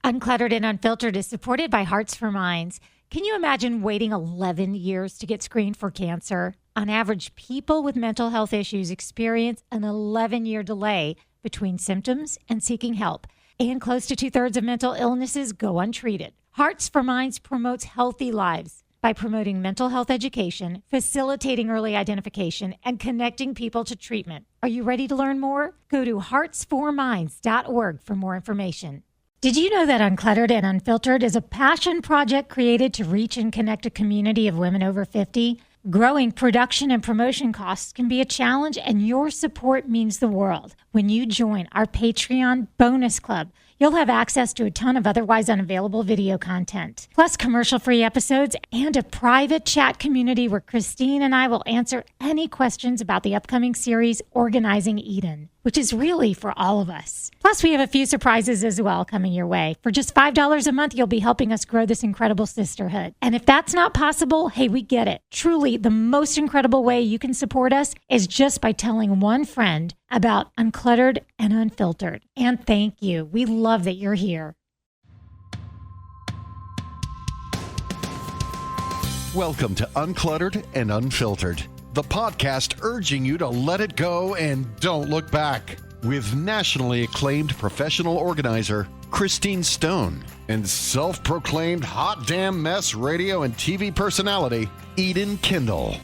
Uncluttered and Unfiltered is supported by Hearts for Minds. Can you imagine waiting 11 years to get screened for cancer? On average, people with mental health issues experience an 11-year delay between symptoms and seeking help, and close to 2/3 of mental illnesses go untreated. Hearts for Minds promotes healthy lives by promoting mental health education, facilitating early identification, and connecting people to treatment. Are you ready to learn more? Go to heartsforminds.org for more information. Did you know that Uncluttered and Unfiltered is a passion project created to reach and connect a community of women over 50? Growing production and promotion costs can be a challenge, and your support means the world. When you join our Patreon bonus club, you'll have access to a ton of otherwise unavailable video content, plus commercial-free episodes and a private chat community where Christine and I will answer any questions about the upcoming series, Organizing Eden, which is really for all of us. Plus, we have a few surprises as well coming your way. For just $5 a month, you'll be helping us grow this incredible sisterhood. And if that's not possible, hey, we get it. Truly, the most incredible way you can support us is just by telling one friend about Uncluttered and Unfiltered. And thank you. We love that you're here. Welcome to Uncluttered and Unfiltered, the podcast urging you to let it go and don't look back. With nationally acclaimed professional organizer Christine Stone and self-proclaimed hot damn mess radio and TV personality Eden Kendall.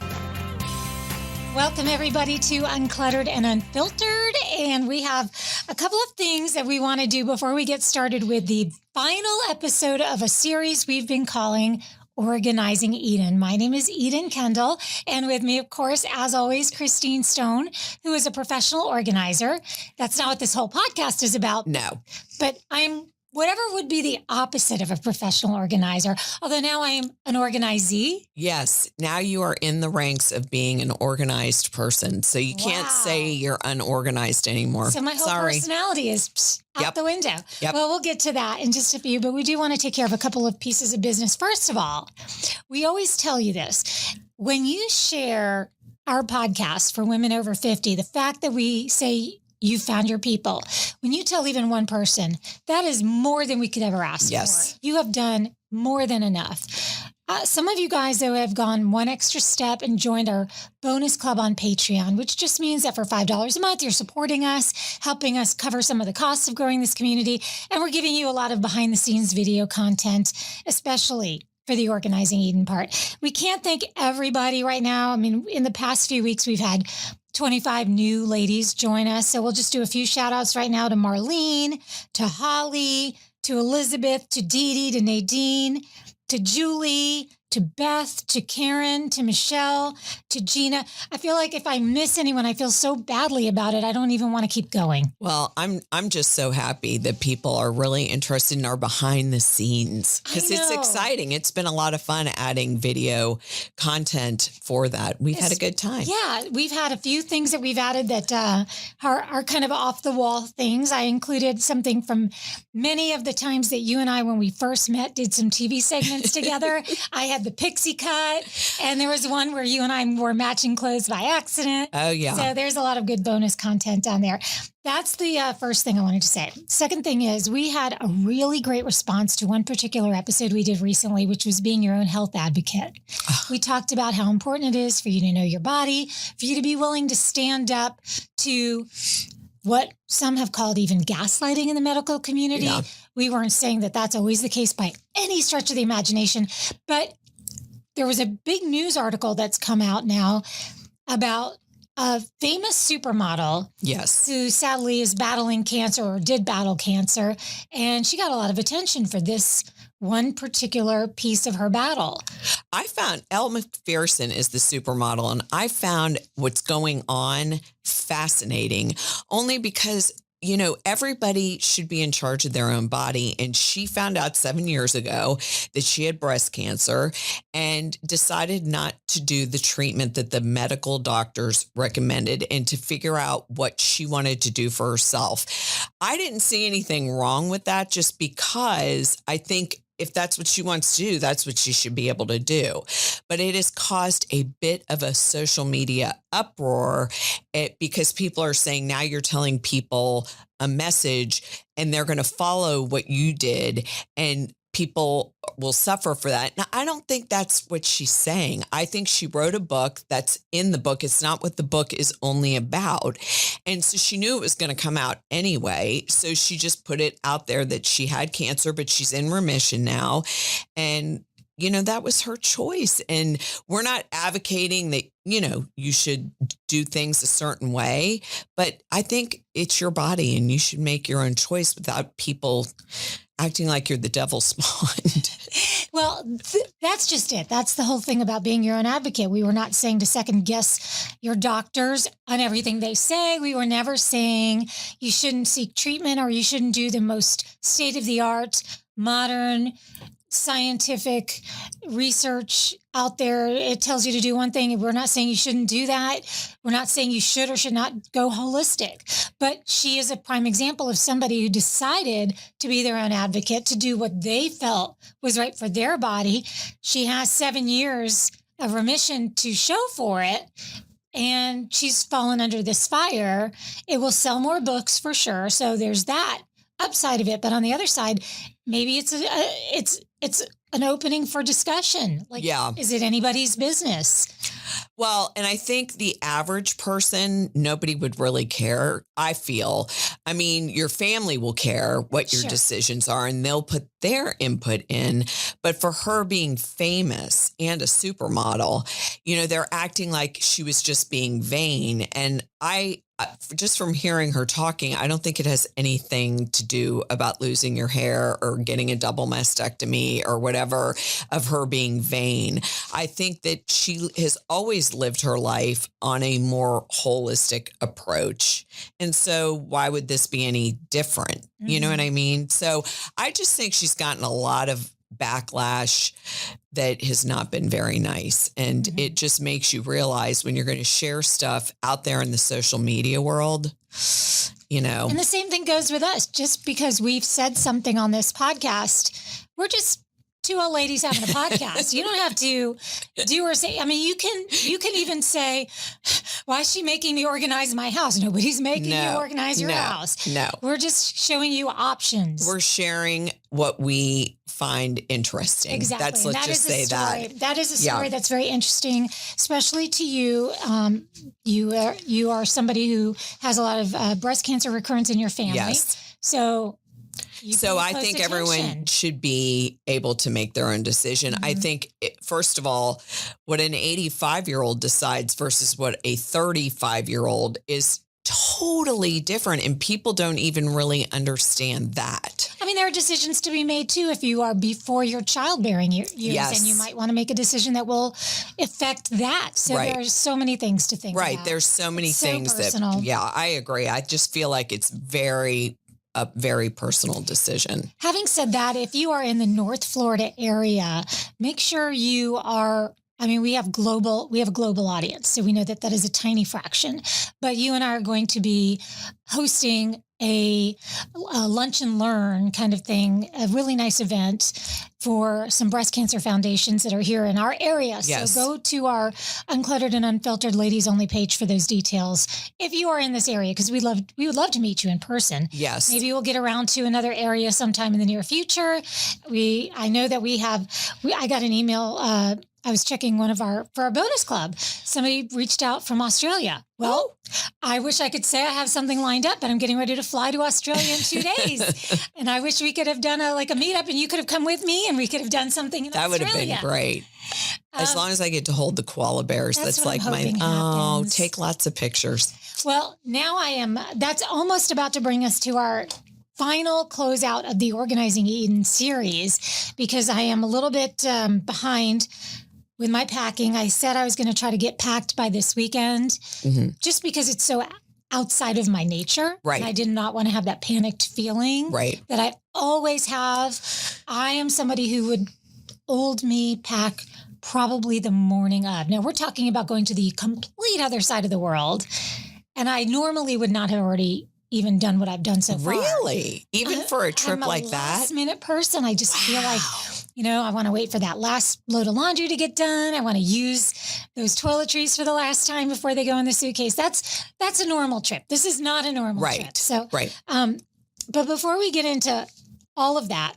Welcome, everybody, to Uncluttered and Unfiltered. And we have a couple of things that we want to do before we get started with the final episode of a series we've been calling Organizing Eden. My name is Eden Kendall, and with me, of course, as always, Christine Stone, who is a professional organizer. That's not what this whole podcast is about. No. But I'm whatever would be the opposite of a professional organizer, although now I am an organizee. Yes. Now you are in the ranks of being an organized person. So you can't say you're unorganized anymore. So my whole personality is out the window. Yep. Well, we'll get to that in just a few, but we do want to take care of a couple of pieces of business. First of all, we always tell you this. When you share our podcast for women over 50, the fact that we say you found your people, when you tell even one person, that is more than we could ever ask for. You have done more than enough. Some of you guys, though, have gone one extra step and joined our bonus club on Patreon, which just means that for $5 a month, you're supporting us, helping us cover some of the costs of growing this community. And we're giving you a lot of behind the scenes video content, especially for the Organizing Eden part. We can't thank everybody right now. I mean, in the past few weeks, we've had 25 new ladies join us. So we'll just do a few shout outs right now to Marlene, to Holly, to Elizabeth, to Dee Dee, to Nadine, to Julie, to Beth, to Karen, to Michelle, to Gina. I feel like if I miss anyone, I feel so badly about it. I don't even want to keep going. Well, I'm just so happy that people are really interested in our behind the scenes because it's exciting. It's been a lot of fun adding video content for that. We've had a good time. Yeah, we've had a few things that we've added that are kind of off the wall things. I included something from many of the times that you and I, when we first met, did some TV segments together. I had the pixie cut, and there was one where you and I wore matching clothes by accident. Oh, yeah. So there's a lot of good bonus content down there. That's the first thing I wanted to say. Second thing is we had a really great response to one particular episode we did recently, which was being your own health advocate. We talked about how important it is for you to know your body, for you to be willing to stand up to what some have called even gaslighting in the medical community. Yeah. We weren't saying that that's always the case by any stretch of the imagination, but there was a big news article that's come out now about a famous supermodel. Yes. Who sadly is battling cancer or did battle cancer. And she got a lot of attention for this one particular piece of her battle. I found Elle McPherson is the supermodel, and I found what's going on fascinating only because you know, everybody should be in charge of their own body. And she found out 7 years ago that she had breast cancer and decided not to do the treatment that the medical doctors recommended and to figure out what she wanted to do for herself. I didn't see anything wrong with that just because I think if that's what she wants to do, that's what she should be able to do. But it has caused a bit of a social media uproar because people are saying now you're telling people a message and they're going to follow what you did, and people will suffer for that. Now, I don't think that's what she's saying. I think she wrote a book that's in the book. It's not what the book is only about. And so she knew it was going to come out anyway. So she just put it out there that she had cancer, but she's in remission now. And that was her choice. And we're not advocating that, you should do things a certain way, but I think it's your body and you should make your own choice without people acting like you're the devil's spawn. Well, that's just it. That's the whole thing about being your own advocate. We were not saying to second guess your doctors on everything they say. We were never saying you shouldn't seek treatment or you shouldn't do the most state-of-the-art, modern, scientific research out there. It tells you to do one thing. We're not saying you shouldn't do that. We're not saying you should or should not go holistic. But she is a prime example of somebody who decided to be their own advocate, to do what they felt was right for their body. She has 7 years of remission to show for it. And she's fallen under this fire. It will sell more books for sure. So there's that upside of it. But on the other side, maybe it's an opening for discussion. Is it anybody's business? Well, and I think the average person, nobody would really care, I feel. I mean, your family will care what your decisions are and they'll put their input in. But for her being famous and a supermodel, they're acting like she was just being vain. And just from hearing her talking, I don't think it has anything to do about losing your hair or getting a double mastectomy or whatever of her being vain. I think that she has always lived her life on a more holistic approach. And so why would this be any different? Mm-hmm. You know what I mean? So I just think she's gotten a lot of backlash that has not been very nice. And it just makes you realize when you're going to share stuff out there in the social media world, And the same thing goes with us. Just because we've said something on this podcast, we're just two old ladies having a podcast. You don't have to do or say. I mean, you can even say, why is she making me organize my house? Nobody's making you organize your house. No. We're just showing you options. We're sharing what we find interesting. Exactly. Let's just say that. That is a story that's very interesting, especially to you. You are somebody who has a lot of breast cancer recurrence in your family. Yes. So I think everyone should be able to make their own decision. I think, first of all, what an 85-year-old decides versus what a 35-year-old is totally different. And people don't even really understand that. I mean, there are decisions to be made, too, if you are before your childbearing years. Yes. And you might want to make a decision that will affect that. So there are so many things to think about. Right. There's so many things personal. I agree. I just feel like it's a very personal decision. Having said that, if you are in the North Florida area, make sure you are. I mean, we have a global audience, so we know that is a tiny fraction. But you and I are going to be hosting a lunch and learn kind of thing, a really nice event for some breast cancer foundations that are here in our area. Yes. So go to our Uncluttered and Unfiltered Ladies Only page for those details. If you are in this area, because we would love to meet you in person. Yes. Maybe we'll get around to another area sometime in the near future. I know that I got an email, I was checking for our bonus club. Somebody reached out from Australia. Well, I wish I could say I have something lined up, but I'm getting ready to fly to Australia in 2 days. And I wish we could have done a meetup and you could have come with me and we could have done something in Australia. That would have been great. As long as I get to hold the koala bears. That's like take lots of pictures. Well, now that's almost about to bring us to our final closeout of the Organizing Eden series, because I am a little bit behind with my packing. I said I was going to try to get packed by this weekend, just because it's so outside of my nature. Right. And I did not want to have that panicked feeling that I always have. I am somebody who would old me pack probably the morning of. Now we're talking about going to the complete other side of the world. And I normally would not have already even done what I've done so far. Really? Even for a trip like that? I'm a last minute person. I just feel like I want to wait for that last load of laundry to get done. I want to use those toiletries for the last time before they go in the suitcase. That's a normal trip. This is not a normal trip. So, but before we get into all of that,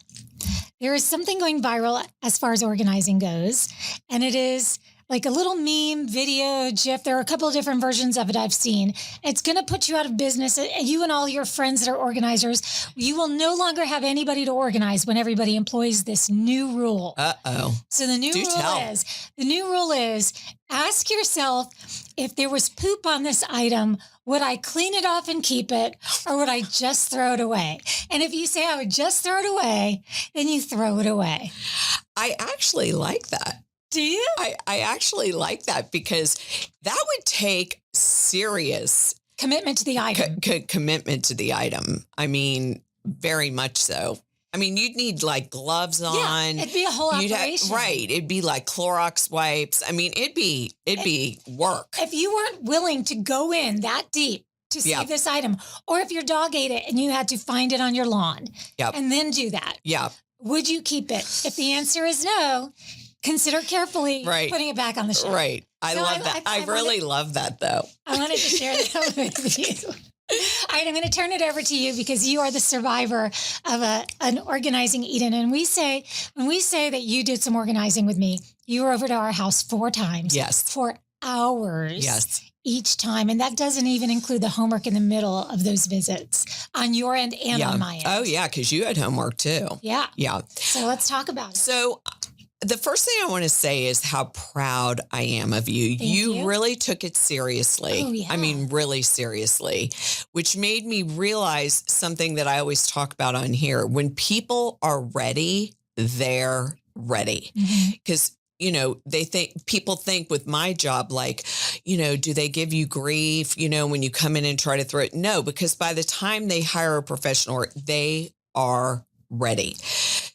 there is something going viral as far as organizing goes, and it is like a little meme, video, GIF. There are a couple of different versions of it I've seen. It's going to put you out of business. You and all your friends that are organizers, you will no longer have anybody to organize when everybody employs this new rule. Uh-oh. So the new rule is ask yourself, if there was poop on this item, would I clean it off and keep it, or would I just throw it away? And if you say I would just throw it away, then you throw it away. I actually like that. Do you? I actually like that, because that would take serious commitment to the item. Commitment to the item. I mean, very much so. I mean, you'd need like gloves on. Yeah, it'd be a whole operation. Right. It'd be like Clorox wipes. I mean, it'd be work. If you weren't willing to go in that deep to save this item, or if your dog ate it and you had to find it on your lawn and then do that, would you keep it? If the answer is no, consider carefully putting it back on the shelf. Right. I love that. I really love that, though. I wanted to share that with you. All right, I'm going to turn it over to you, because you are the survivor of an organizing Eden. And when we say that you did some organizing with me, you were over to our house 4 times. Yes. For hours. Yes. Each time. And that doesn't even include the homework in the middle of those visits on your end and on my end. Oh, yeah, because you had homework too. Yeah. Yeah. So let's talk about it. So the first thing I want to say is how proud I am of you. You really took it seriously. Oh, yeah. I mean, really seriously, which made me realize something that I always talk about on here. When people are ready, they're ready. Because people think with my job, like, do they give you grief, when you come in and try to throw it? No, because by the time they hire a professional, they are ready.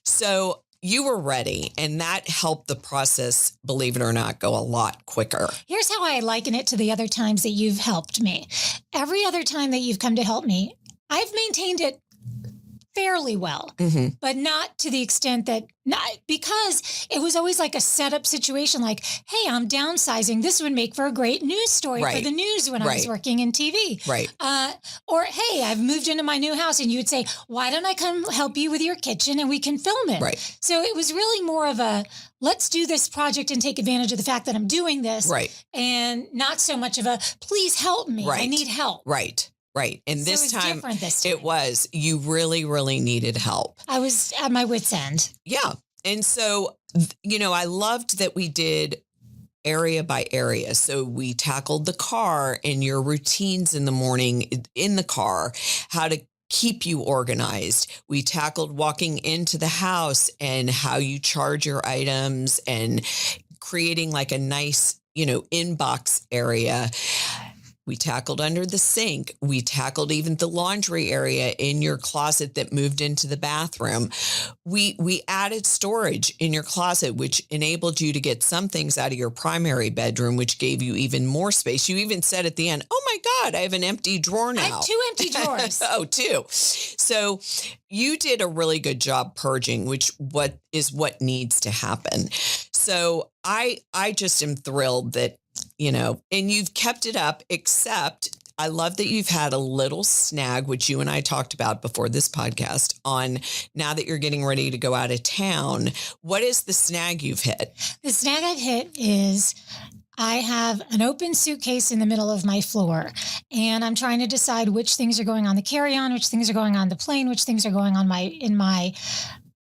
So you were ready, and that helped the process, believe it or not, go a lot quicker. Here's how I liken it to the other times that you've helped me. Every other time that you've come to help me, I've maintained it fairly well, but not to the extent that, because it was always like a setup situation, like, hey, I'm downsizing. This would make for a great news story for the news when I was working in TV. Right. Or, hey, I've moved into my new house, and you would say, why don't I come help you with your kitchen and we can film it? Right. So it was really more of a, let's do this project and take advantage of the fact that I'm doing this. Right. And not so much of a, please help me. Right. I need help. Right. Right. And So this time, it was, you really, really needed help. I was at my wit's end. Yeah. And so, I loved that we did area by area. So we tackled the car and your routines in the morning in the car, how to keep you organized. We tackled walking into the house and how you charge your items and creating like a nice, inbox area. We tackled under the sink. We tackled even the laundry area in your closet that moved into the bathroom. We added storage in your closet, which enabled you to get some things out of your primary bedroom, which gave you even more space. You even said at the end, oh my God, I have an empty drawer now. I have 2 empty drawers. Oh, 2. So you did a really good job purging, which what needs to happen. So I just am thrilled that, and you've kept it up, except I love that you've had a little snag, which you and I talked about before this podcast, on now that you're getting ready to go out of town. What is the snag you've hit? The snag I've hit is I have an open suitcase in the middle of my floor, and I'm trying to decide which things are going on the carry-on, which things are going on the plane, which things are going on in my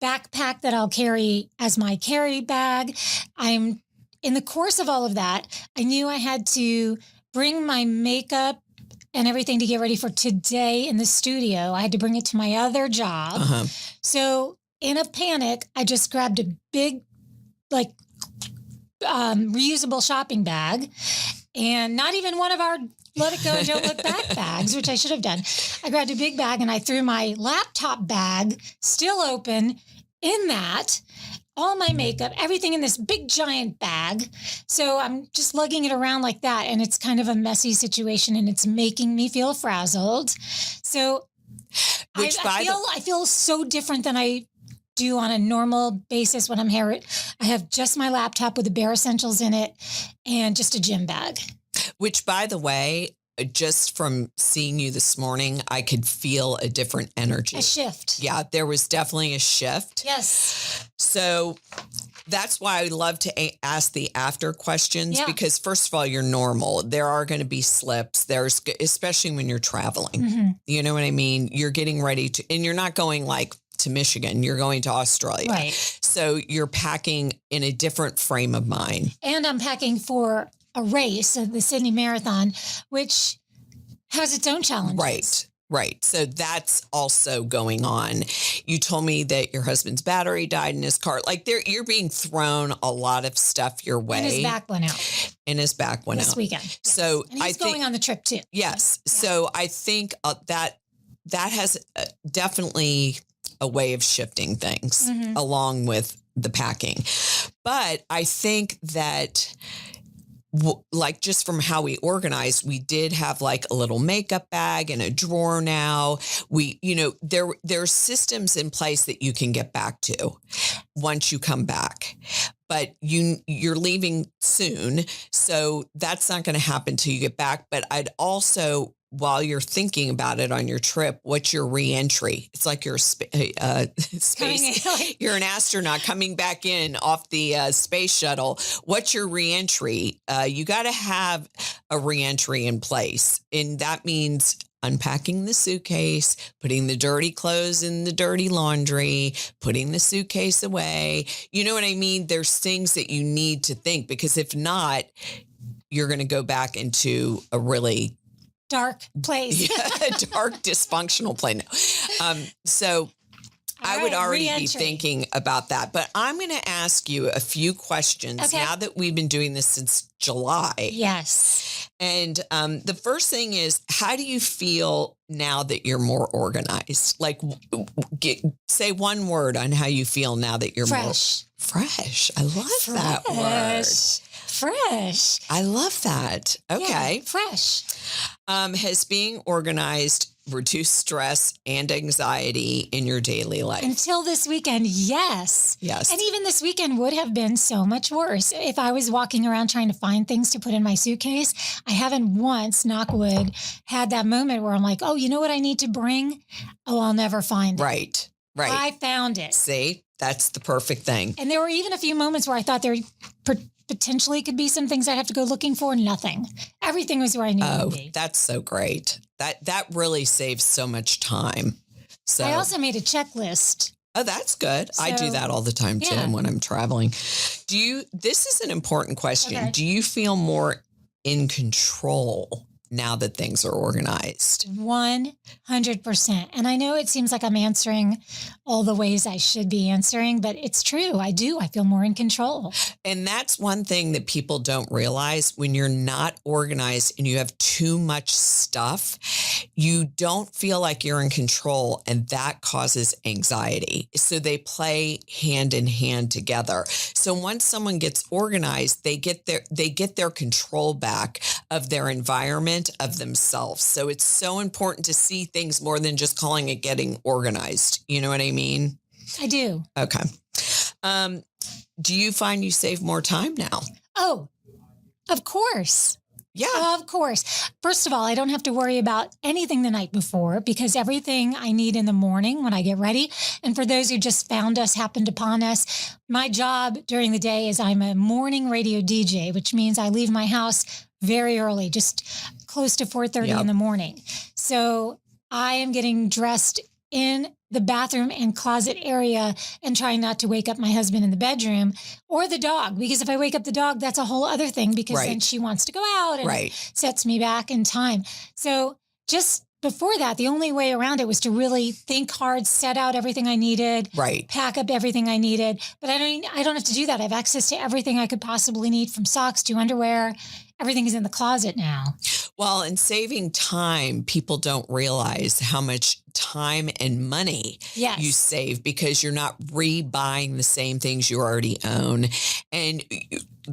backpack that I'll carry as my carry bag. In the course of all of that, I knew I had to bring my makeup and everything to get ready for today in the studio. I had to bring it to my other job. So in a panic, I just grabbed a big, reusable shopping bag, and not even one of our let it go and don't look back bags, which I should have done. I grabbed a big bag and I threw my laptop bag, still open, in that. All my makeup, everything in this big giant bag. So I'm just lugging it around like that. And it's kind of a messy situation, and it's making me feel frazzled. So I feel so different than I do on a normal basis when I'm here. I have just my laptop with the bare essentials in it and just a gym bag. Which, by the way, just from seeing you this morning, I could feel a different energy. A shift. Yeah, there was definitely a shift. Yes. So that's why I love to ask the after questions because, first of all, you're normal. There are going to be slips. Especially when you're traveling. Mm-hmm. You know what I mean? You're getting ready to, and you're not going like to Michigan. You're going to Australia. Right. So you're packing in a different frame of mind. And I'm packing for a race, the Sydney Marathon, which has its own challenges. Right. So that's also going on. You told me that your husband's battery died in his car. Like you're being thrown a lot of stuff your way. And his back went out. This weekend. Yes. So and he's going on the trip too. Yes. Yeah. So I think that has definitely a way of shifting things along with the packing. But I think that like just from how we organized, we did have like a little makeup bag and a drawer now. There's systems in place that you can get back to once you come back. But you're leaving soon, so that's not going to happen till you get back. But I'd also, while you're thinking about it on your trip, what's your reentry? It's like you're space. You're an astronaut coming back in off the space shuttle. What's your reentry? You got to have a reentry in place, and that means unpacking the suitcase, putting the dirty clothes in the dirty laundry, putting the suitcase away. You know what I mean? There's things that you need to think, because if not, you're going to go back into a really dark place. Dark, dysfunctional place. So I would already be thinking about that. But I'm going to ask you a few questions now that we've been doing this since July. Yes. And the first thing is, how do you feel now that you're more organized? Like, say one word on how you feel now that you're fresh. Fresh. I love that word. Fresh. I love that. Okay. Yeah, fresh. Has being organized reduced stress and anxiety in your daily life? Until this weekend, yes. Yes. And even this weekend would have been so much worse. If I was walking around trying to find things to put in my suitcase, I haven't once, knock wood, had that moment where I'm like, oh, you know what I need to bring? Oh, I'll never find it. Right. I found it. See, that's the perfect thing. And there were even a few moments where I thought there potentially could be some things I'd have to go looking for. Nothing. Everything was where I knew it would be. That's so great. That really saves so much time. So I also made a checklist. Oh, that's good. I do that all the time too when I'm traveling. This is an important question. Okay. Do you feel more in control now that things are organized? 100%. And I know it seems like I'm answering all the ways I should be answering, but it's true. I do. I feel more in control. And that's one thing that people don't realize. When you're not organized and you have too much stuff, you don't feel like you're in control, and that causes anxiety. So they play hand in hand together. So once someone gets organized, they get their control back of their environment, of themselves. So it's so important to see things more than just calling it getting organized. You know what I mean? I do. Okay. Do you find you save more time now? Oh, of course. Yeah. Of course. First of all, I don't have to worry about anything the night before, because everything I need in the morning when I get ready. And for those who just found us, happened upon us, my job during the day is I'm a morning radio DJ, which means I leave my house very early, just close to 4:30 in the morning. So I am getting dressed in the bathroom and closet area and trying not to wake up my husband in the bedroom or the dog, because if I wake up the dog, that's a whole other thing, because then she wants to go out and it sets me back in time. So just before that, the only way around it was to really think hard, set out everything I needed, pack up everything I needed. But I don't have to do that. I have access to everything I could possibly need, from socks to underwear. Everything is in the closet now. Well, in saving time, people don't realize how much time and money you save, because you're not rebuying the same things you already own. And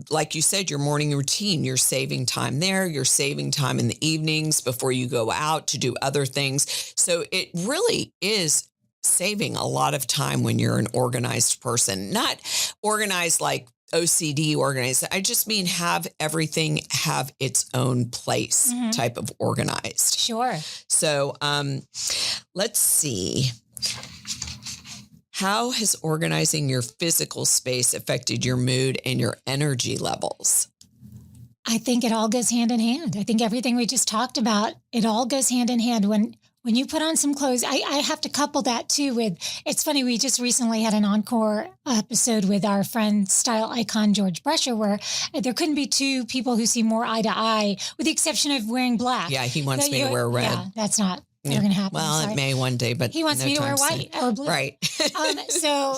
like you said, your morning routine, you're saving time there. You're saving time in the evenings before you go out to do other things. So it really is saving a lot of time when you're an organized person. Not organized like OCD organized. I just mean have everything have its own place type of organized. Sure. So let's see. How has organizing your physical space affected your mood and your energy levels? I think it all goes hand in hand. I think everything we just talked about, it all goes hand in hand. When you put on some clothes, I have to couple that too with, it's funny, we just recently had an encore episode with our friend, style icon George Brescher, where there couldn't be two people who see more eye to eye, with the exception of wearing black. Yeah, he wants me to wear red. Yeah, that's not ever going to happen. Well, it may one day, but he wants me to wear white or blue. Right. So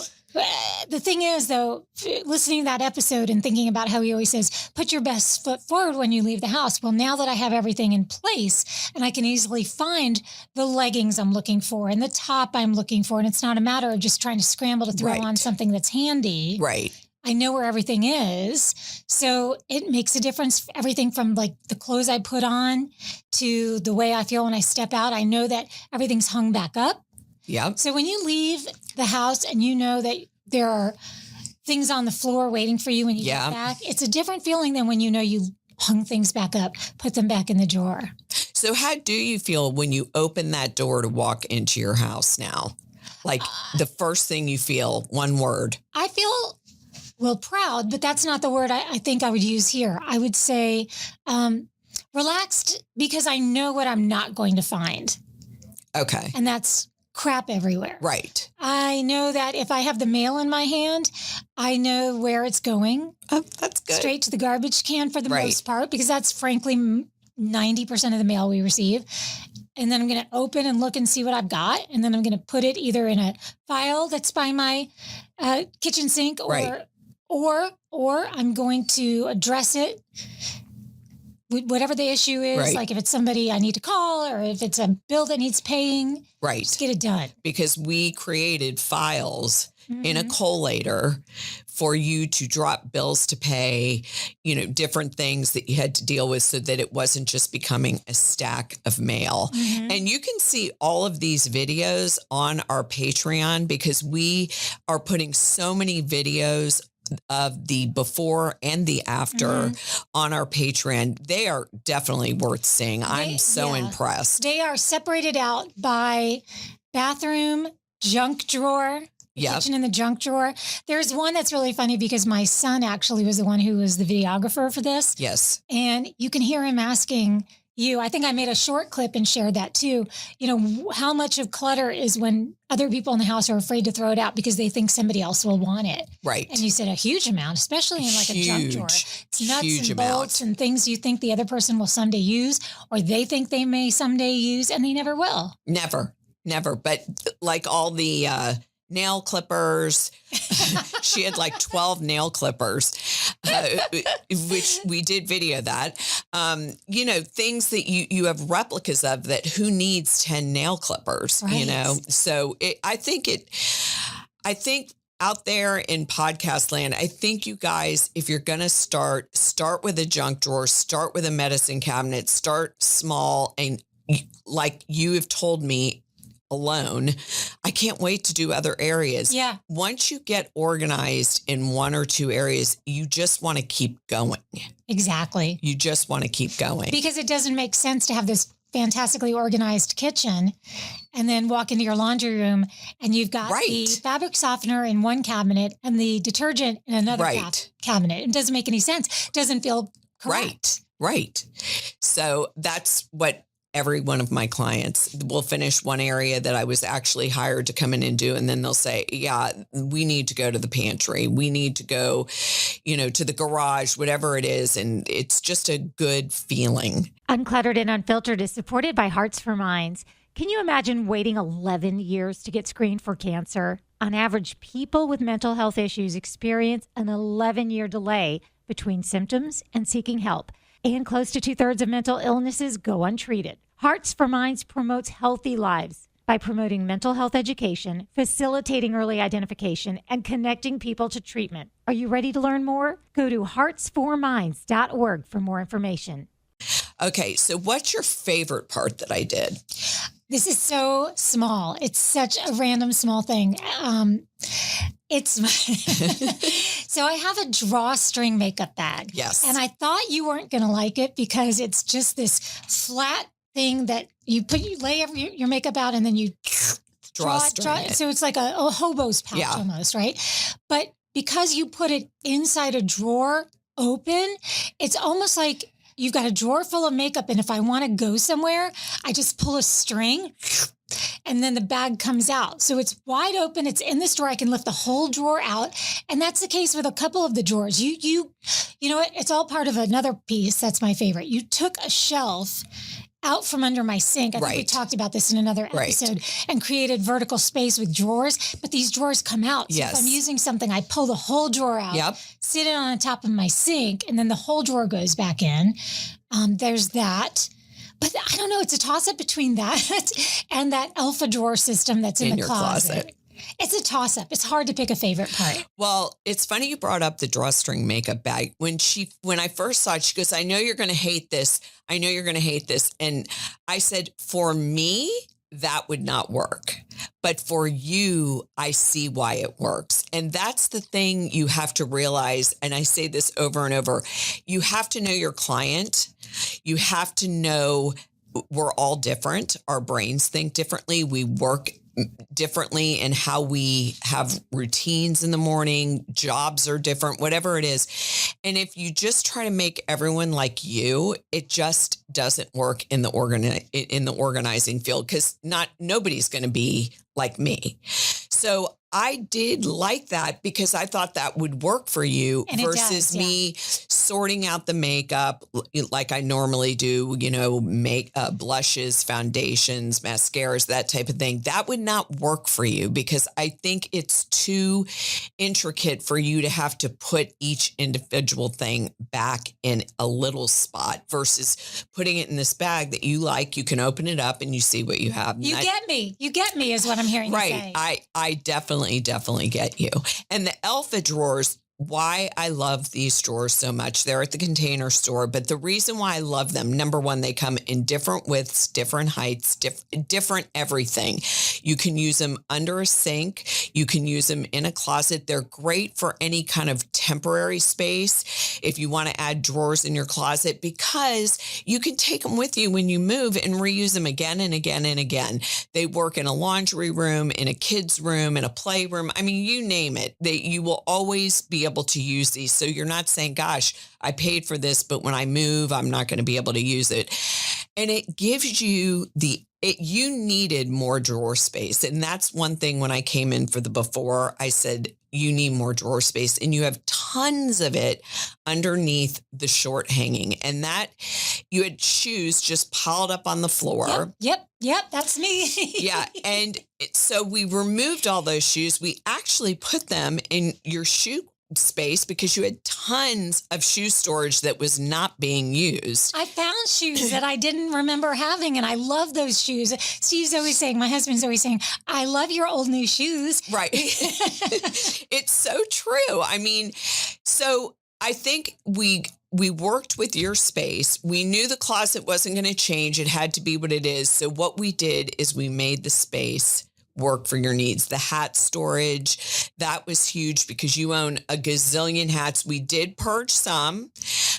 the thing is, though, listening to that episode and thinking about how he always says, put your best foot forward when you leave the house. Well, now that I have everything in place and I can easily find the leggings I'm looking for and the top I'm looking for, and it's not a matter of just trying to scramble to throw on something that's handy. Right. I know where everything is. So it makes a difference. Everything from like the clothes I put on to the way I feel when I step out. I know that everything's hung back up. Yep. So when you leave the house and you know that there are things on the floor waiting for you when you get back, it's a different feeling than when you know you hung things back up, put them back in the drawer. So how do you feel when you open that door to walk into your house now? Like the first thing you feel, one word. I feel, well, proud, but that's not the word I think I would use here. I would say relaxed, because I know what I'm not going to find. Okay. And that's crap everywhere. Right. I know that if I have the mail in my hand, I know where it's going. Oh, that's good. Straight to the garbage can for the most part, because that's frankly 90% of the mail we receive. And then I'm going to open and look and see what I've got. And then I'm going to put it either in a file that's by my kitchen sink, or I'm going to address it, whatever the issue is, like if it's somebody I need to call or if it's a bill that needs paying, just get it done. Because we created files in a collator for you to drop bills to pay, you know, different things that you had to deal with so that it wasn't just becoming a stack of mail. And you can see all of these videos on our Patreon, because we are putting so many videos of the before and the after on our Patreon. They are definitely worth seeing. I'm so impressed. They are separated out by bathroom, junk drawer, kitchen and the junk drawer. There's one that's really funny because my son actually was the one who was the videographer for this. Yes. And you can hear him asking you, I think I made a short clip and shared that too. You know, how much of clutter is when other people in the house are afraid to throw it out because they think somebody else will want it. Right. And you said a huge amount, especially in like a junk drawer. It's nuts and bolts and things you think the other person will someday use, or they think they may someday use, and they never will. Never. But like all the nail clippers, she had like 12 nail clippers, which we did video that, you know, things that you have replicas of that who needs 10 nail clippers, you know? So I think out there in podcast land, I think you guys, if you're going to start with a junk drawer, start with a medicine cabinet, start small. And like you have told me, alone, I can't wait to do other areas. Yeah. Once you get organized in one or two areas, you just want to keep going. Exactly. You just want to keep going. Because it doesn't make sense to have this fantastically organized kitchen and then walk into your laundry room and you've got the fabric softener in one cabinet and the detergent in another cabinet. It doesn't make any sense. It doesn't feel correct. Right. So that's what every one of my clients will finish one area that I was actually hired to come in and do. And then they'll say, yeah, we need to go to the pantry. We need to go, you know, to the garage, whatever it is. And it's just a good feeling. Uncluttered and Unfiltered is supported by Hearts for Minds. Can you imagine waiting 11 years to get screened for cancer? On average, people with mental health issues experience an 11-year delay between symptoms and seeking help. And close to 2/3 of mental illnesses go untreated. Hearts for Minds promotes healthy lives by promoting mental health education, facilitating early identification, and connecting people to treatment. Are you ready to learn more? Go to heartsforminds.org for more information. Okay, so what's your favorite part that I did? This is so small. It's such a random small thing. So I have a drawstring makeup bag. Yes. And I thought you weren't going to like it because it's just this flat thing that you lay your makeup out and then you draw. So it's like a hobo's pouch almost, right? But because you put it inside a drawer open, it's almost like you've got a drawer full of makeup. And if I want to go somewhere, I just pull a string and then the bag comes out. So it's wide open. It's in this drawer. I can lift the whole drawer out. And that's the case with a couple of the drawers. You know what? It's all part of another piece. That's my favorite. You took a shelf out from under my sink. I think we talked about this in another episode and created vertical space with drawers, but these drawers come out. So if I'm using something, I pull the whole drawer out, sit it on the top of my sink, and then the whole drawer goes back in. There's that. But I don't know. It's a toss-up between that and that alpha drawer system that's in the your closet. It's a toss-up. It's hard to pick a favorite part. Well, it's funny you brought up the drawstring makeup bag. When I first saw it, she goes, I know you're going to hate this. I know you're going to hate this. And I said, for me, that would not work. But for you, I see why it works. And that's the thing you have to realize. And I say this over and over. You have to know your client. You have to know we're all different. Our brains think differently. We work differently in how we have routines in the morning. Jobs are different, whatever it is. And if you just try to make everyone like you, it just doesn't work in the organizing field, because nobody's going to be like me. So I did like that because I thought that would work for you versus me sorting out the makeup like I normally do, make blushes, foundations, mascaras, that type of thing. That would not work for you because I think it's too intricate for you to have to put each individual thing back in a little spot versus putting it in this bag that you like. You can open it up and you see what you have. You get me is what I'm hearing you say. I definitely get you. And the alpha drawers, why I love these drawers so much. They're at the Container Store, but the reason why I love them, number one, they come in different widths, different heights, different everything. You can use them under a sink. You can use them in a closet. They're great for any kind of temporary space if you want to add drawers in your closet, because you can take them with you when you move and reuse them again and again and again. They work in a laundry room, in a kid's room, in a playroom. I mean, you name it. You will always be able to use these. So you're not saying, gosh, I paid for this, but when I move, I'm not going to be able to use it. And it gives you you needed more drawer space. And that's one thing when I came in for the before, I said, you need more drawer space, and you have tons of it underneath the short hanging, and that you had shoes just piled up on the floor. Yep. That's me. Yeah. And so we removed all those shoes. We actually put them in your shoe space because you had tons of shoe storage that was not being used. I found shoes that I didn't remember having, and I love those shoes. My husband's always saying, I love your old new shoes. Right. It's so true. I mean, so I think we worked with your space. We knew the closet wasn't going to change. It had to be what it is. So what we did is we made the space work for your needs. The hat storage, that was huge because you own a gazillion hats. We did purge some,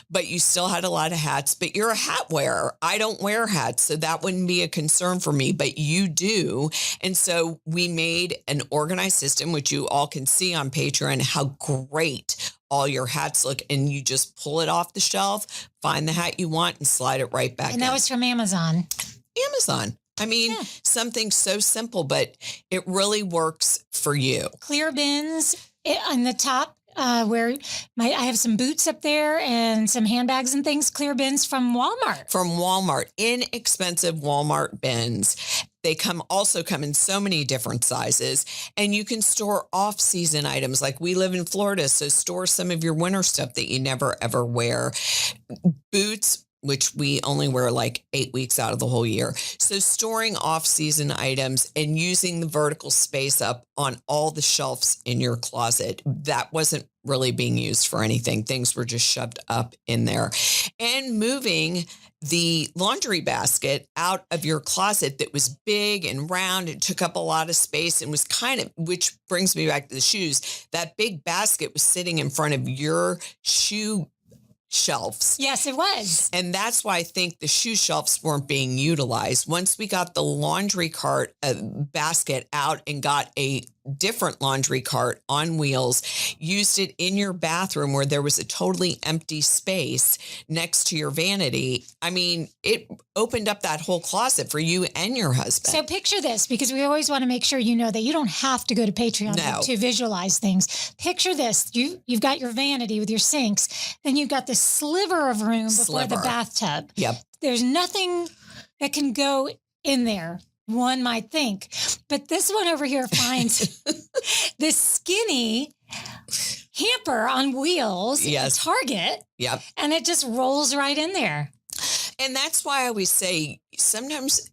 but you still had a lot of hats, but you're a hat wearer. I don't wear hats, so that wouldn't be a concern for me, but you do. And so we made an organized system, which you all can see on Patreon, how great all your hats look, and you just pull it off the shelf, find the hat you want, and slide it right back in. And that was from Amazon. I mean, something so simple, but it really works for you. Clear bins on the top where I have some boots up there and some handbags and things. Clear bins from Walmart. Inexpensive Walmart bins. They also come in so many different sizes, and you can store off-season items. Like we live in Florida, so store some of your winter stuff that you never ever wear. Boots, which we only wear like 8 weeks out of the whole year. So storing off-season items and using the vertical space up on all the shelves in your closet, that wasn't really being used for anything. Things were just shoved up in there. and moving the laundry basket out of your closet that was big and round and took up a lot of space and was which brings me back to the shoes. That big basket was sitting in front of your shoe shelves. Yes, it was. And that's why I think the shoe shelves weren't being utilized. Once we got the laundry cart basket out and got a different laundry cart on wheels, used it in your bathroom where there was a totally empty space next to your vanity. I mean, it opened up that whole closet for you and your husband. So picture this, because we always want to make sure you know that you don't have to go to Patreon to visualize things. Picture this. You've got your vanity with your sinks. Then you've got this sliver of room before the bathtub. Yep. There's nothing that can go in there, one might think. But this one over here finds this skinny hamper on wheels at Target. Yep. And it just rolls right in there. And that's why I always say sometimes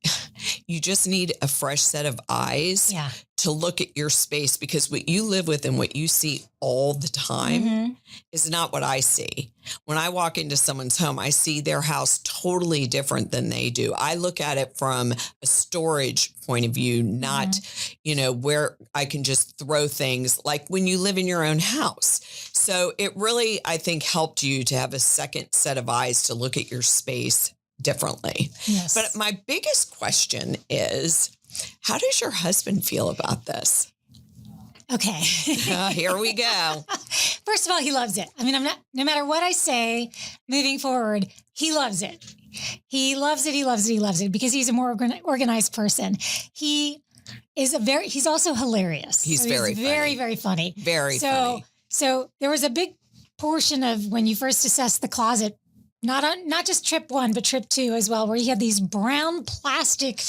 you just need a fresh set of eyes to look at your space, because what you live with and what you see all the time is not what I see. When I walk into someone's home, I see their house totally different than they do. I look at it from a storage point of view, not, where I can just throw things like when you live in your own house. So it really, I think, helped you to have a second set of eyes to look at your space differently. Yes. But my biggest question is, how does your husband feel about this? Okay. Here we go. First of all, he loves it. I mean, no matter what I say moving forward, he loves it. He loves it. He loves it. He loves it because he's a more organized person. He's also hilarious. He's very very, very funny. Very funny. So there was a big portion of when you first assessed the closet, not just trip 1, but trip 2 as well, where he had these brown plastic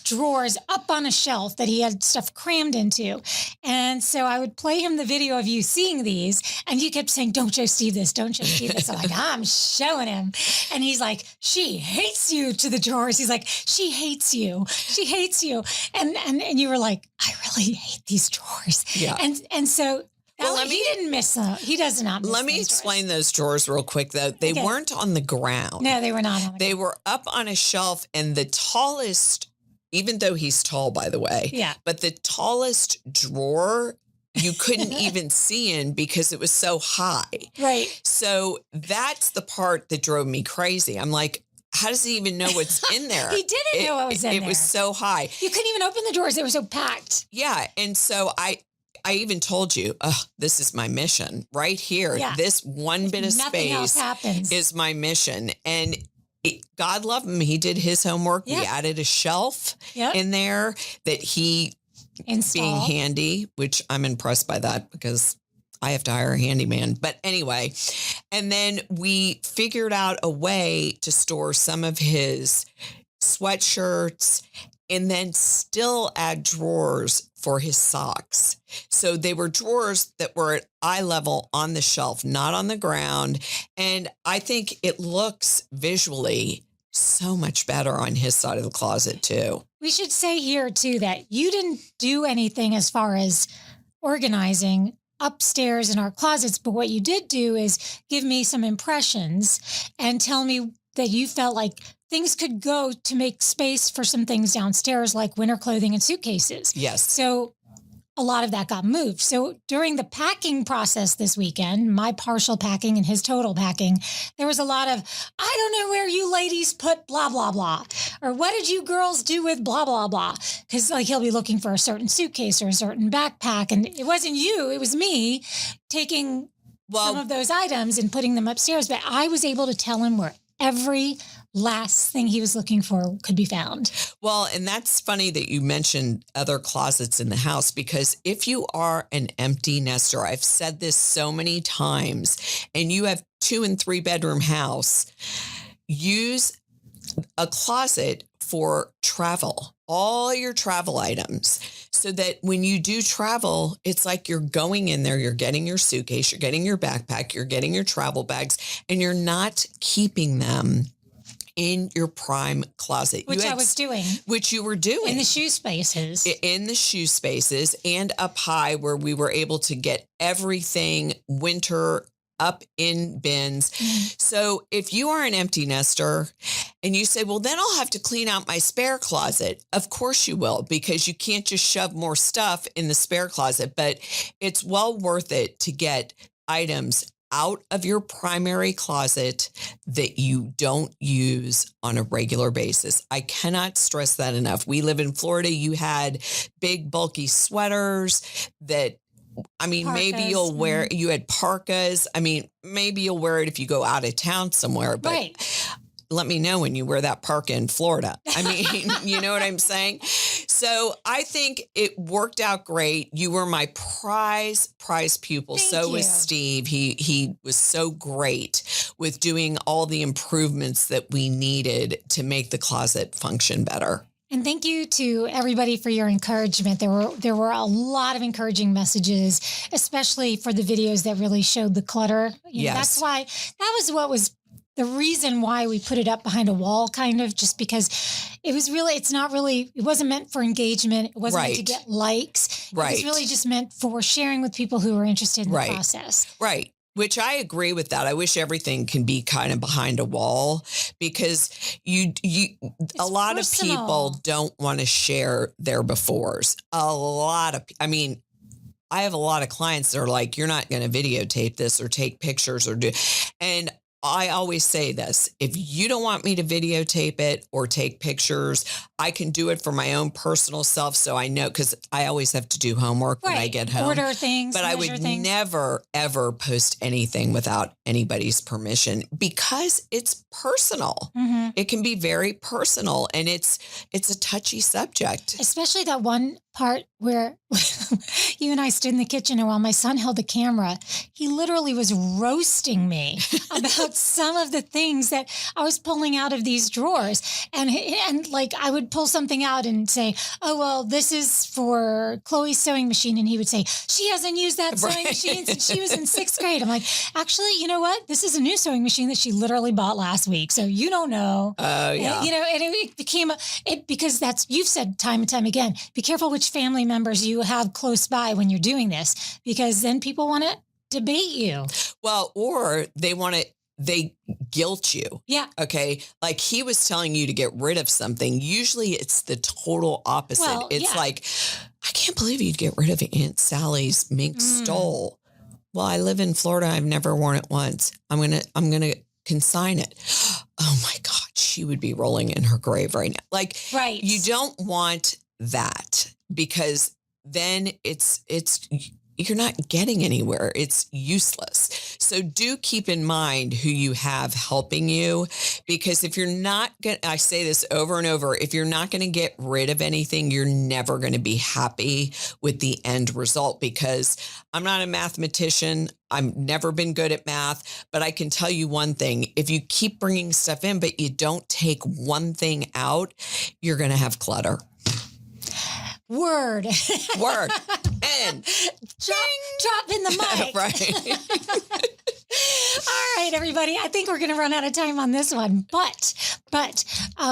drawers up on a shelf that he had stuff crammed into. And so I would play him the video of you seeing these, and you kept saying, "Don't show Steve this, don't show Steve this." I'm like, I'm showing him. And he's like, "She hates you," to the drawers. He's like, "She hates you. She hates you." And you were like, "I really hate these drawers." Yeah. And so he didn't miss them. He does not miss Let me explain those drawers real quick, though. They weren't on the ground. No, they were not on the ground. They were up on a shelf, and the tallest, even though he's tall, by the way, but the tallest drawer you couldn't even see in because it was so high. Right. So that's the part that drove me crazy. I'm like, how does he even know what's in there? He didn't know what was in there. It was so high. You couldn't even open the drawers. They were so packed. Yeah. And so I even told you, this is my mission right here. Yeah. This one bit of space is my mission. And God love him. He did his homework. Yeah. We added a shelf in there that he installed. Being handy, which I'm impressed by that because I have to hire a handyman. But anyway, and then we figured out a way to store some of his sweatshirts and then still add drawers for his socks. So they were drawers that were at eye level on the shelf, not on the ground. And I think it looks visually so much better on his side of the closet too. We should say here too that you didn't do anything as far as organizing upstairs in our closets, but what you did do is give me some impressions and tell me that you felt like things could go to make space for some things downstairs, like winter clothing and suitcases. Yes. So a lot of that got moved. So during the packing process this weekend, my partial packing and his total packing, there was a lot of, "I don't know where you ladies put blah, blah, blah." Or "What did you girls do with blah, blah, blah?" Because like he'll be looking for a certain suitcase or a certain backpack. And it wasn't you, it was me taking some of those items and putting them upstairs. But I was able to tell him where every last thing he was looking for could be found. Well, and that's funny that you mentioned other closets in the house, because if you are an empty nester, I've said this so many times, and you have 2 and 3 bedroom house, use a closet for travel, all your travel items, so that when you do travel, it's like you're going in there, you're getting your suitcase, you're getting your backpack, you're getting your travel bags, and you're not keeping them in your prime closet. Which I was doing. Which you were doing. In the shoe spaces. In the shoe spaces and up high where we were able to get everything winter up in bins. So if you are an empty nester and you say, well, then I'll have to clean out my spare closet. Of course you will, because you can't just shove more stuff in the spare closet, but it's well worth it to get items out of your primary closet that you don't use on a regular basis. I cannot stress that enough. We live in Florida. You had big, bulky sweaters that, I mean, Parkas. maybe you'll wear, you had parkas. I mean, maybe you'll wear it if you go out of town somewhere, but Right. let me know when you wear that parka in Florida. I mean, you know what I'm saying? So I think it worked out great. You were my prize pupil. Thank So you. was Steve. He was so great with doing all the improvements that we needed to make the closet function better. And thank you to everybody for your encouragement. There were a lot of encouraging messages, especially for the videos that really showed the clutter. Yes. That's why what was the reason why we put it up behind a wall, kind of, just because it wasn't meant for engagement. It wasn't meant to get likes. Right. It was really just meant for sharing with people who are interested in the process. Right. Which I agree with that. I wish everything can be kind of behind a wall, because a lot of people don't want to share their befores. I have a lot of clients that are like, you're not going to videotape this or take pictures or do. And I always say this, if you don't want me to videotape it or take pictures, I can do it for my own personal self. So I know, because I always have to do homework when I get home. Order things, but I would never, ever post anything without anybody's permission, because it's personal. Mm-hmm. It can be very personal, and it's a touchy subject. Especially that one part where you and I stood in the kitchen, and while my son held the camera, he literally was roasting me about some of the things that I was pulling out of these drawers. And like, I would pull something out and say, oh, well, this is for Chloe's sewing machine. And he would say, she hasn't used that sewing machine since she was in 6th grade. I'm like, actually, you know what? This is a new sewing machine that she literally bought last week. So you don't know. Oh, yeah. And it became, because you've said time and time again, be careful which family members you have close by when you're doing this, because then people want to debate you. Well, or they guilt you. Yeah. Okay. Like, he was telling you to get rid of something. Usually it's the total opposite. Well, it's like, I can't believe you'd get rid of Aunt Sally's mink stole. Well, I live in Florida. I've never worn it once. I'm going to consign it. Oh my God. She would be rolling in her grave right now. Like, right. You don't want that, because then you're not getting anywhere. It's useless. So do keep in mind who you have helping you, because if you're not going to, I say this over and over, if you're not going to get rid of anything, you're never going to be happy with the end result, because I'm not a mathematician. I've never been good at math, but I can tell you one thing. If you keep bringing stuff in, but you don't take one thing out, you're going to have clutter. Word. And drop in the mic. Right. All right, everybody. I think we're going to run out of time on this one, but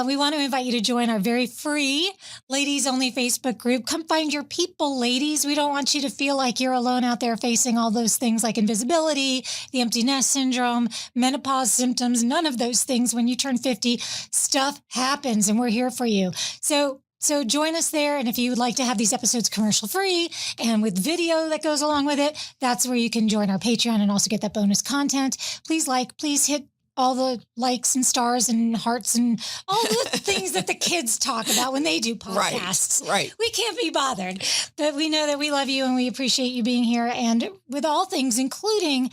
we want to invite you to join our very free ladies only Facebook group. Come find your people, ladies. We don't want you to feel like you're alone out there facing all those things like invisibility, the empty nest syndrome, menopause symptoms, none of those things. When you turn 50, stuff happens, and we're here for you. So join us there. And if you would like to have these episodes commercial free and with video that goes along with it, that's where you can join our Patreon and also get that bonus content. Please hit all the likes and stars and hearts and all the things that the kids talk about when they do podcasts. Right. We can't be bothered, but we know that we love you and we appreciate you being here. And with all things, including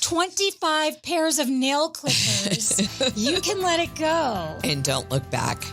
25 pairs of nail clippers, you can let it go. And don't look back.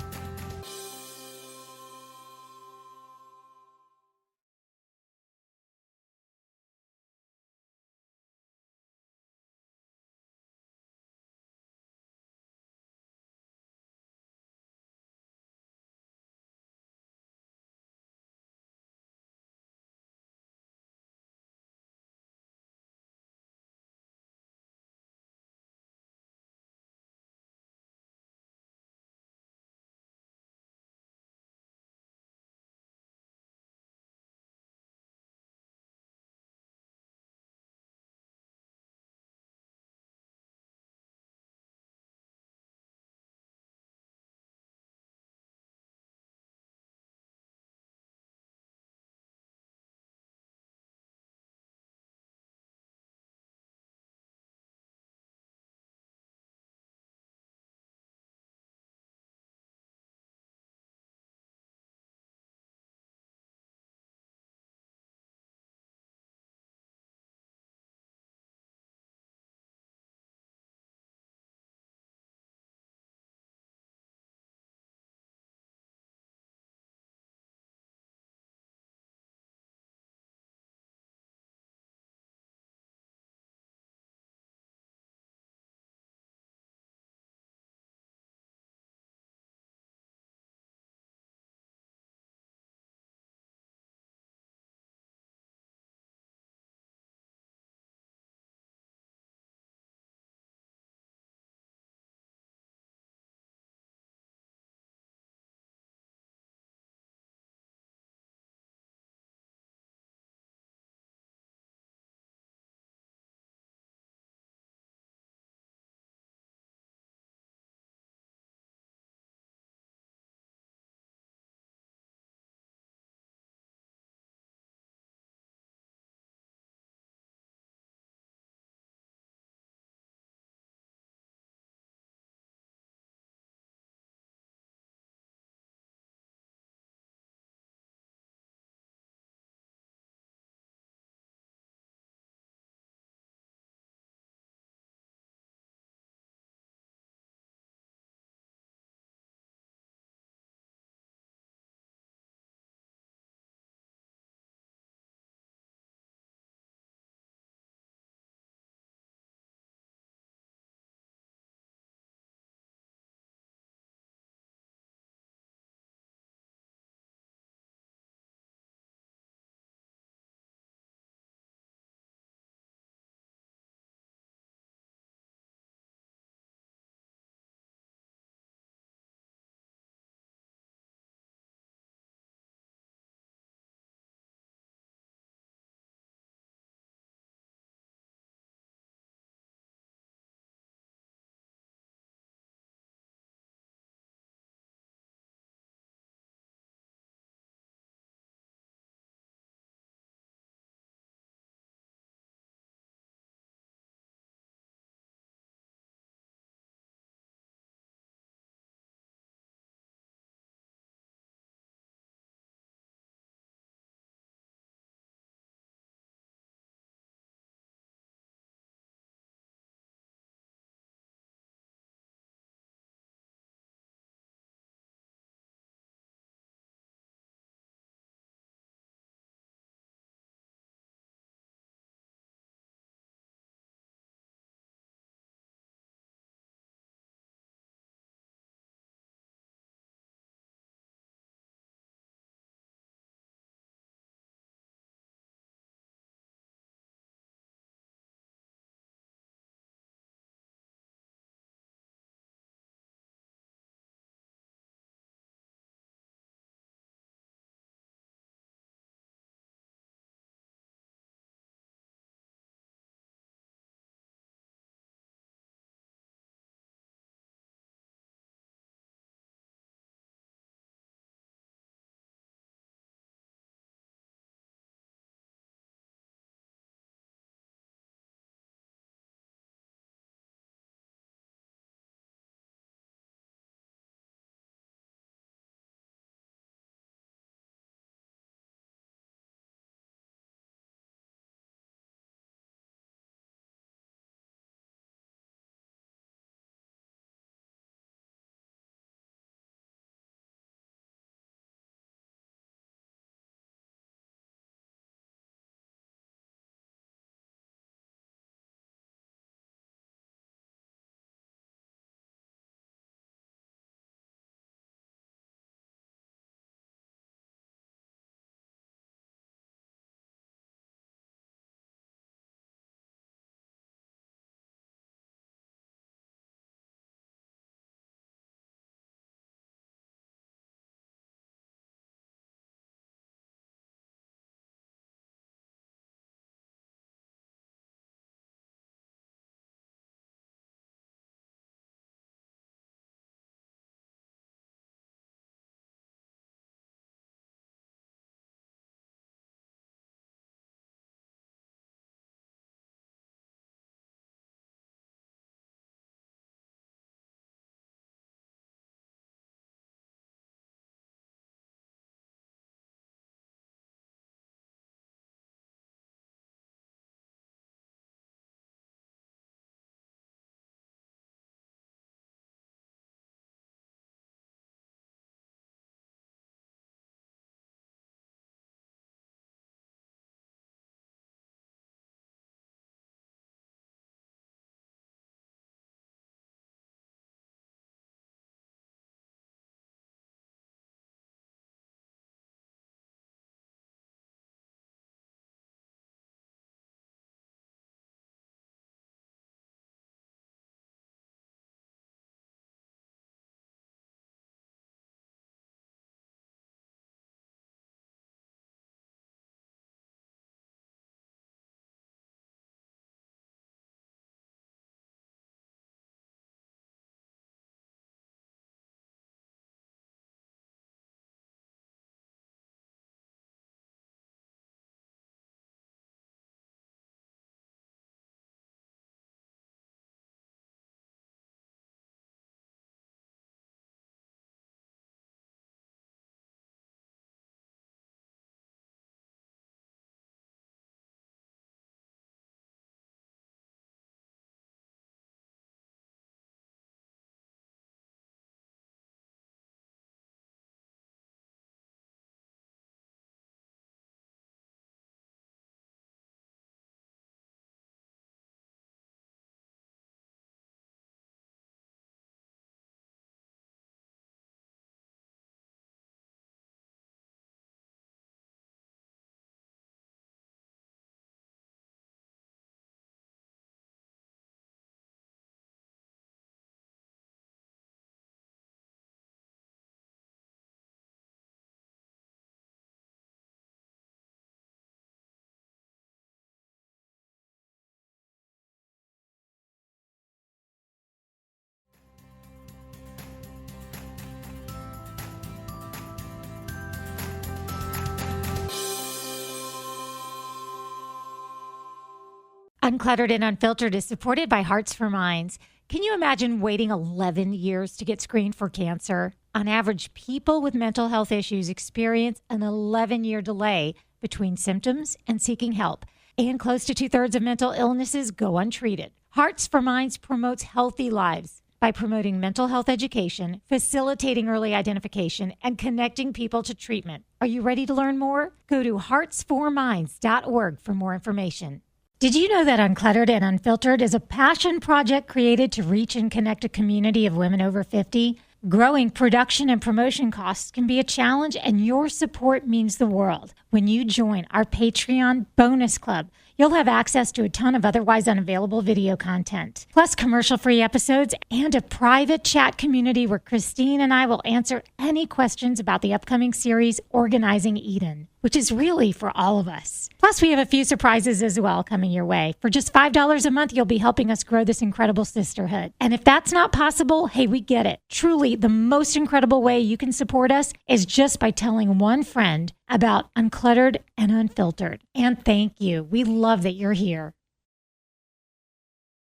Uncluttered and Unfiltered is supported by Hearts for Minds. Can you imagine waiting 11 years to get screened for cancer? On average, people with mental health issues experience an 11-year delay between symptoms and seeking help, and close to 2/3 of mental illnesses go untreated. Hearts for Minds promotes healthy lives by promoting mental health education, facilitating early identification, and connecting people to treatment. Are you ready to learn more? Go to heartsforminds.org for more information. Did you know that Uncluttered and Unfiltered is a passion project created to reach and connect a community of women over 50? Growing production and promotion costs can be a challenge, and your support means the world. When you join our Patreon bonus club, you'll have access to a ton of otherwise unavailable video content, plus commercial-free episodes and a private chat community where Christine and I will answer any questions about the upcoming series, Organizing Eden, which is really for all of us. Plus, we have a few surprises as well coming your way. For just $5 a month, you'll be helping us grow this incredible sisterhood. And if that's not possible, hey, we get it. Truly, the most incredible way you can support us is just by telling one friend about Uncluttered and Unfiltered. And thank you. We love that you're here.